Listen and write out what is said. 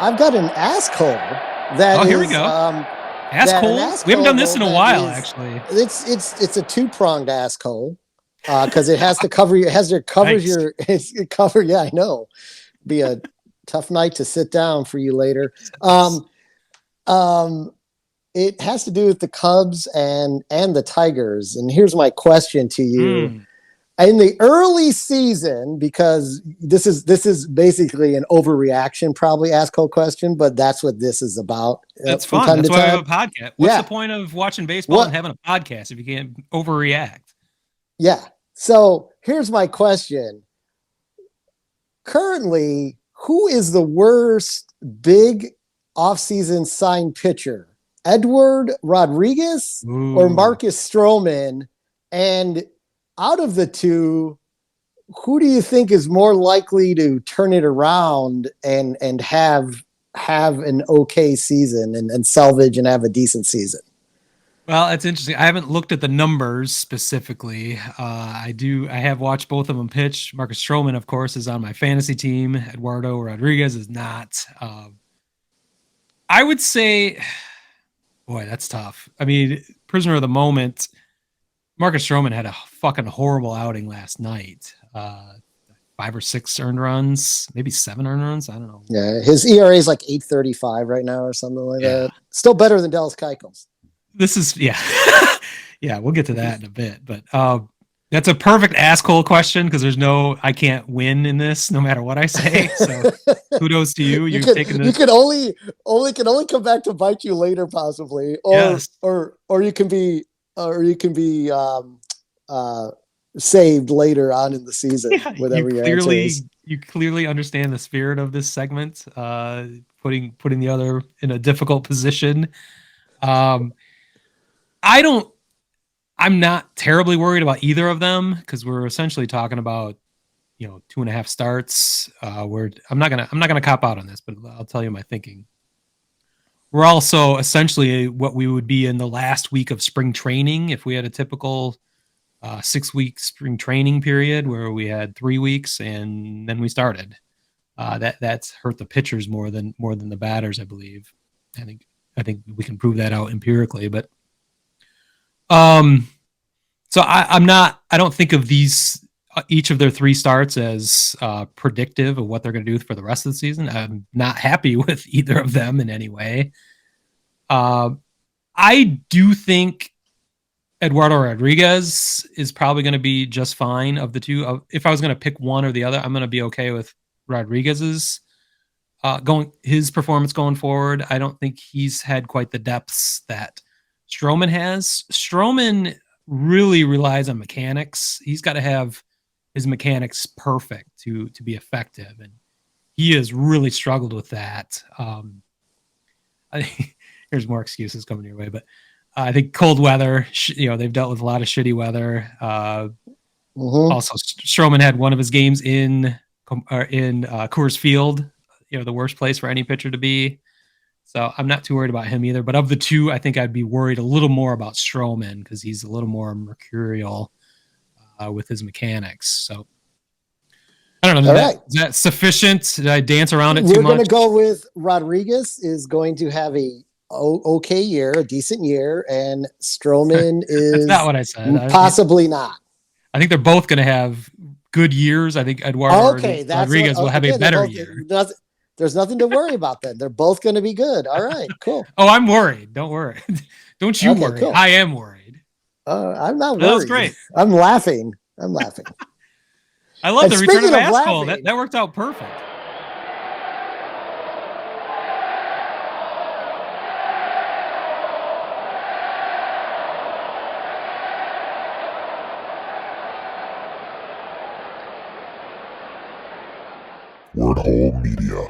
I've got an ASKHOLE that Oh, here we is go. that an ASKHOLE. We haven't done this ASKHOLE in a that while, is actually. it's a two-pronged ASKHOLE because it has to cover your Nice. yeah, I know. Be a tough night to sit down for you later. Nice. Um it has to do with the Cubs and the Tigers. And here's my question to you. Mm, In the early season, because this is basically an overreaction, probably ask whole question, but that's what this is about it's from fun. time That's to why we have time. a podcast. What's the Yeah. point of watching baseball and What? having a podcast if you can't overreact? Yeah. So here's my question. Currently, who is the worst big offseason signed pitcher? Edward Rodriguez or Ooh. Marcus Stroman? And out of the two, who do you think is more likely to turn it around and have an okay season and salvage and have a decent season? Well, it's interesting. I haven't looked at the numbers specifically. I have watched both of them pitch. Marcus Stroman, of course, is on my fantasy team. Eduardo Rodriguez is not. I would say, boy, that's tough. I mean, prisoner of the moment. Marcus Stroman had a fucking horrible outing last night. 5 or 6 earned runs, maybe 7 earned runs. I don't know. Yeah, his ERA is like 8.35 right now or something like Yeah, that. Still better than Dallas Keuchel's. this is yeah, yeah. We'll get to that in a bit, but that's a perfect asshole question because I can't win in this no matter what I say. So kudos to you. you You've can taken you this. can only come back to bite you later, possibly, Yes, or you can be uh, saved later on in the season, yeah. whatever your answer is. You clearly understand the spirit of this segment. Putting the other in a difficult position. Um, I don't. I'm not terribly worried about either of them because we're essentially talking about 2.5 starts. Where I'm not gonna cop out on this, but I'll tell you my thinking. We're also essentially what we would be in the last week of spring training if we had a typical 6 week spring training period where we had 3 weeks and then we started. That's hurt the pitchers more than the batters, I believe. I think we can prove that out empirically, but um, so I'm not. I don't think of these each of their 3 starts as predictive of what they're going to do for the rest of the season. I'm not happy with either of them in any way. Uh, I do think Eduardo Rodriguez is probably going to be just fine of the two. If I was going to pick one or the other, I'm going to be okay with Rodriguez's going his performance going forward. I don't think he's had quite the depths that Stroman has. Stroman really relies on mechanics. He's got to have his mechanics perfect to be effective, and he has really struggled with that. I think here's more excuses coming your way, but I think cold weather. They've dealt with a lot of shitty weather. Mm-hmm. Also, Stroman had one of his games in Coors Field. The worst place for any pitcher to be. So I'm not too worried about him either. But of the two, I think I'd be worried a little more about Stroman because he's a little more mercurial with his mechanics. So I don't know. All right. Is that sufficient? Did I dance around it too We're going to much? go with Rodriguez is going to have okay year, a decent year, and Stroman That's not is what I said. possibly not. I think they're both going to have good years. I think Eduardo Okay, that's what. Rodriguez will have a Okay, they're better both. year. There's nothing to worry about then. They're both going to be good. All right, cool. Oh, I'm worried. Don't worry. Don't you Okay, worry. cool. I am worried. I'm not That was worried. great. I'm laughing. I'm laughing. I love And the return of speaking of ASKHOLE. laughing, That worked out perfect. Wordhole Media.